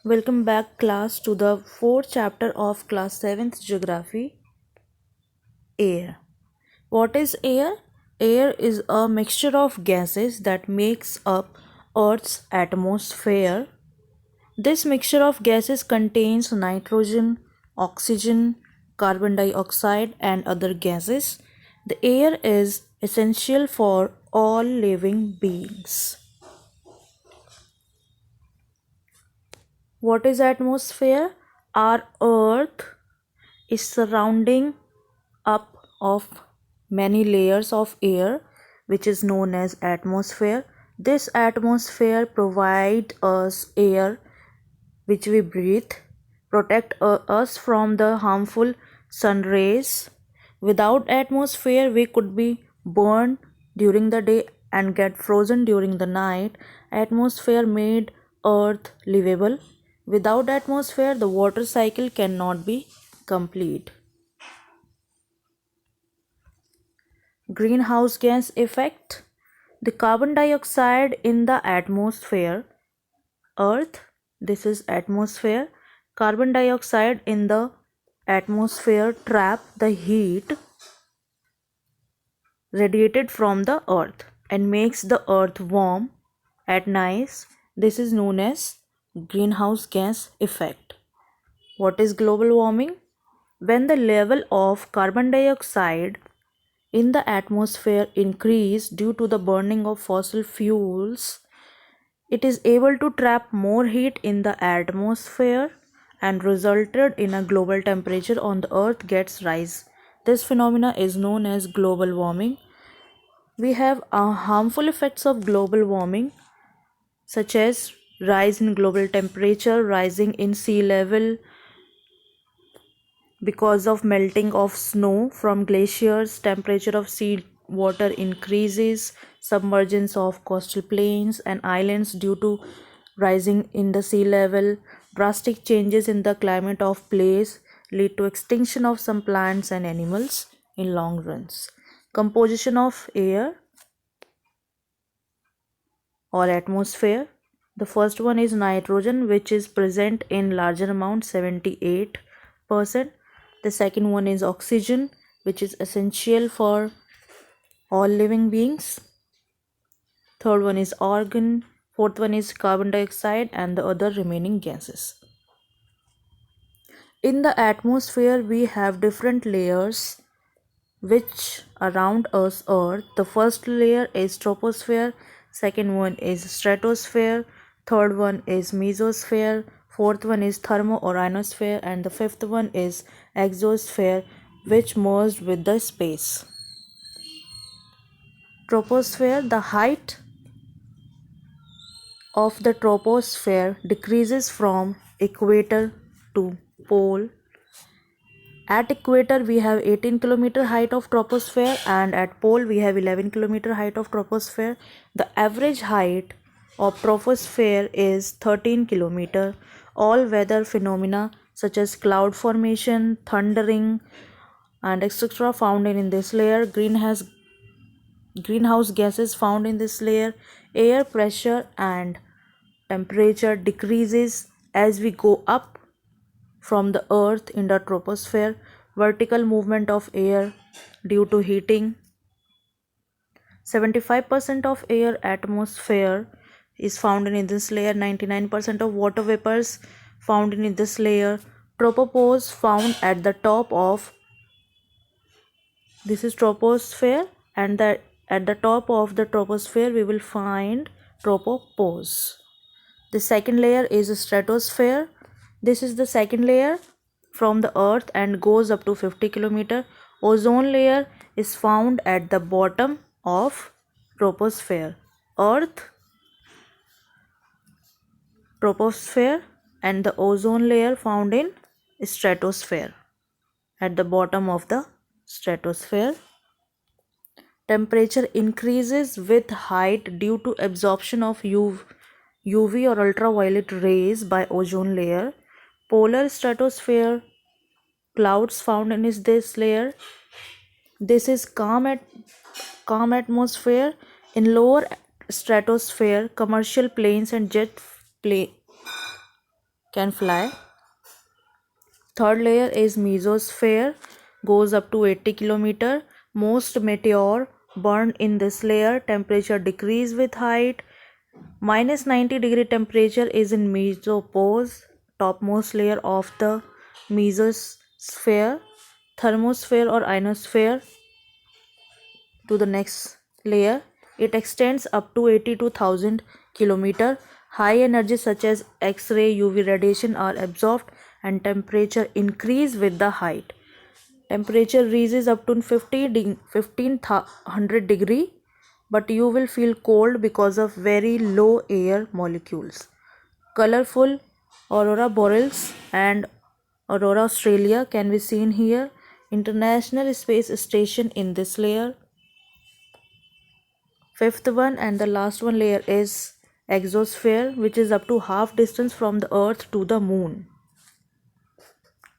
Welcome back, class, to the fourth chapter of class 7th Geography. Air. What is air? Air is a mixture of gases that makes up Earth's atmosphere. This mixture of gases contains nitrogen, oxygen, carbon dioxide, and other gases. The air is essential for all living beings. What is atmosphere? Our Earth is surrounding up of many layers of air, which is known as atmosphere. This atmosphere provides us air which we breathe, protect us from the harmful sun rays. Without atmosphere we could be burned during the day and get frozen during the night. Atmosphere made earth livable. Without atmosphere the water cycle cannot be complete. Greenhouse gas effect. The carbon dioxide in the atmosphere, earth, this is atmosphere. Carbon dioxide in the atmosphere trap the heat radiated from the earth and makes the earth warm at night. This is known as greenhouse gas effect. What is global warming? When the level of carbon dioxide in the atmosphere increase due to the burning of fossil fuels, it is able to trap more heat in the atmosphere and resulted in a global temperature on the earth gets rise. This phenomena is known as global warming. We have harmful effects of global warming such as rise in global temperature, rising in sea level, because of melting of snow from glaciers, temperature of sea water increases, submergence of coastal plains and islands due to rising in the sea level, drastic changes in the climate of place lead to extinction of some plants and animals in long runs. Composition of air or atmosphere. The first one is nitrogen, which is present in larger amount, 78%. The second one is oxygen, which is essential for all living beings. Third one is argon. Fourth one is carbon dioxide and the other remaining gases. In the atmosphere, we have different layers which around us earth. The first layer is troposphere, second one is stratosphere, third one is mesosphere, fourth one is thermo or ionosphere, and the fifth one is exosphere, which merged with the space. Troposphere. The height of the troposphere decreases from equator to pole. At equator we have 18 km height of troposphere and at pole we have 11 km height of troposphere. The average height of troposphere is 13 km. All weather phenomena such as cloud formation, thundering and etc. found in this layer. Greenhouse gases found in this layer. Air pressure and temperature decreases as we go up from the earth in the troposphere. Vertical movement of air due to heating. 75% of air atmosphere is found in this layer. 99% of water vapors found in this layer. Tropopause found at the top of, this is troposphere, and that at the top of the troposphere we will find tropopause. The second layer is stratosphere. This is the second layer from the earth and goes up to 50 km. Ozone layer is found at the bottom of troposphere. Earth, troposphere, and the ozone layer found in stratosphere at the bottom of the stratosphere. Temperature increases with height due to absorption of UV or ultraviolet rays by ozone layer. Polar stratosphere, clouds found in this layer. This is calm atmosphere. In lower stratosphere, commercial planes and can fly. Third layer is mesosphere, goes up to 80 km. Most meteor burn in this layer. Temperature decrease with height. Minus 90-degree temperature is in mesopause, topmost layer of the mesosphere. Thermosphere or ionosphere to the next layer. It extends up to 82,000 km. High energy such as X-ray, UV radiation are absorbed and temperature increase with the height. Temperature rises up to 1500 degree, but you will feel cold because of very low air molecules. Colorful aurora boreals and aurora australia can be seen here. International Space Station in this layer. Fifth one and the last one layer is exosphere, which is up to half distance from the earth to the moon.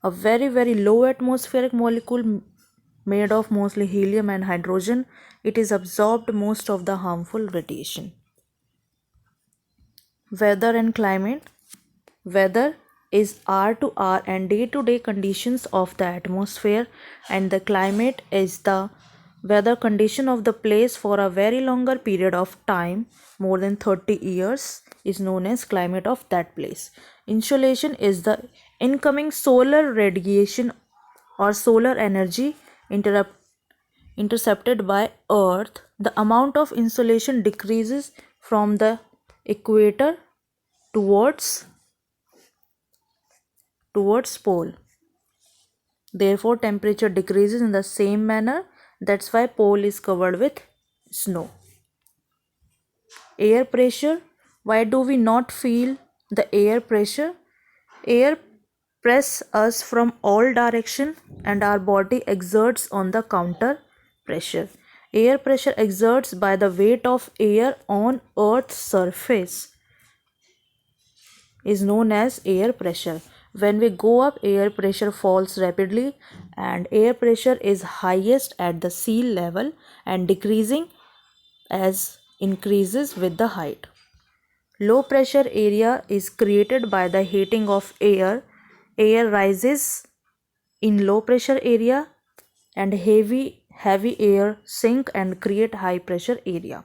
A very low atmospheric molecule made of mostly helium and hydrogen. It is absorbed most of the harmful radiation. Weather and climate. Weather is hour to hour and day to day conditions of the atmosphere, and the climate is the weather condition of the place for a very longer period of time, more than 30 years, is known as climate of that place. Insolation is the incoming solar radiation or solar energy intercepted by earth. The amount of insolation decreases from the equator towards pole. Therefore temperature decreases in the same manner. That's why pole is covered with snow. Air pressure. Why do we not feel the air pressure? Air press us from all direction and our body exerts on the counter pressure. Air pressure exerts by the weight of air on earth's surface is known as air pressure. When we go up, air pressure falls rapidly, and air pressure is highest at the sea level and decreasing as increases with the height. Low pressure area is created by the heating of air. Air rises in low pressure area and heavy air sink and create high pressure area.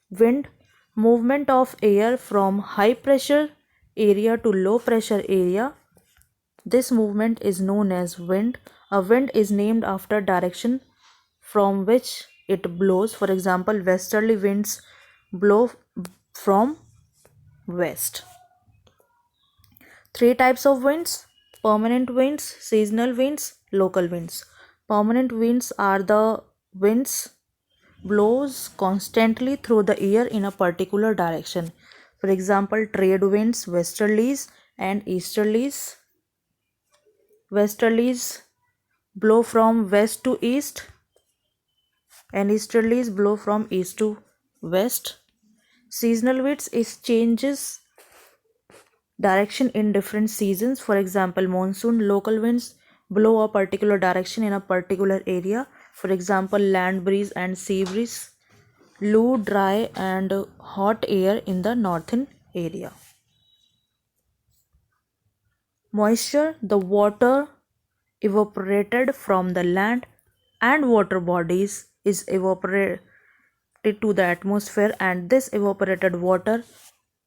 Wind. Movement of air from high pressure area to low pressure area. This movement is known as wind. A wind is named after direction from which it blows. For example, westerly winds blow from west. Three types of winds: permanent winds, seasonal winds, local winds. Permanent winds are the winds blows constantly through the air in a particular direction. For example, trade winds, westerlies and easterlies. Westerlies blow from west to east and easterlies blow from east to west. Seasonal winds is changes direction in different seasons. For example, monsoon. Local winds blow a particular direction in a particular area. For example, land breeze and sea breeze. Low, dry and hot air in the northern area. Moisture. The water evaporated from the land and water bodies is evaporated to the atmosphere, and this evaporated water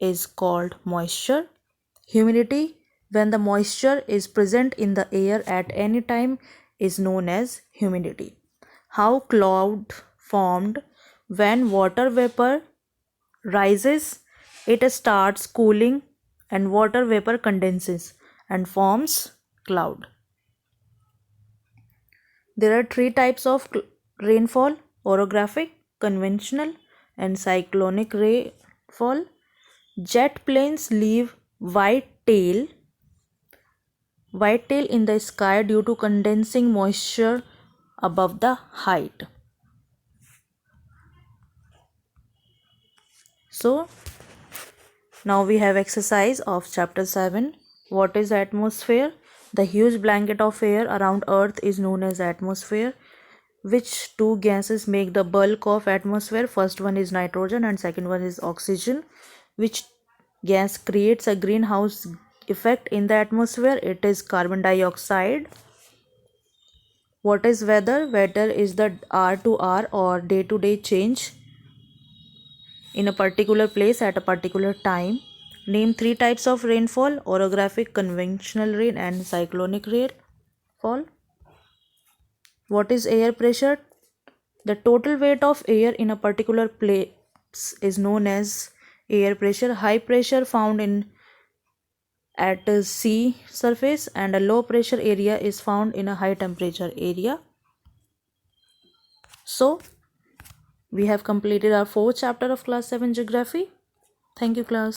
is called moisture. Humidity. When the moisture is present in the air at any time is known as humidity. How cloud formed. When water vapor rises, it starts cooling and water vapor condenses and forms cloud. There are three types of rainfall: orographic, conventional and cyclonic rainfall. Jet planes leave white tail in the sky due to condensing moisture above the height. So now we have exercise of chapter 7. What is atmosphere? The huge blanket of air around earth is known as atmosphere. Which two gases make the bulk of atmosphere? First one is nitrogen and second one is oxygen. Which gas creates a greenhouse effect in the atmosphere? It is carbon dioxide. What is weather? Weather is the hour to hour or day to day change in a particular place at a particular time. Name 3 types of rainfall: orographic, conventional rain, and cyclonic rainfall. What is air pressure? The total weight of air in a particular place is known as air pressure. High pressure found in at the sea surface, and a low pressure area is found in a high temperature area. So we have completed our 4th chapter of class 7 geography. Thank you, class.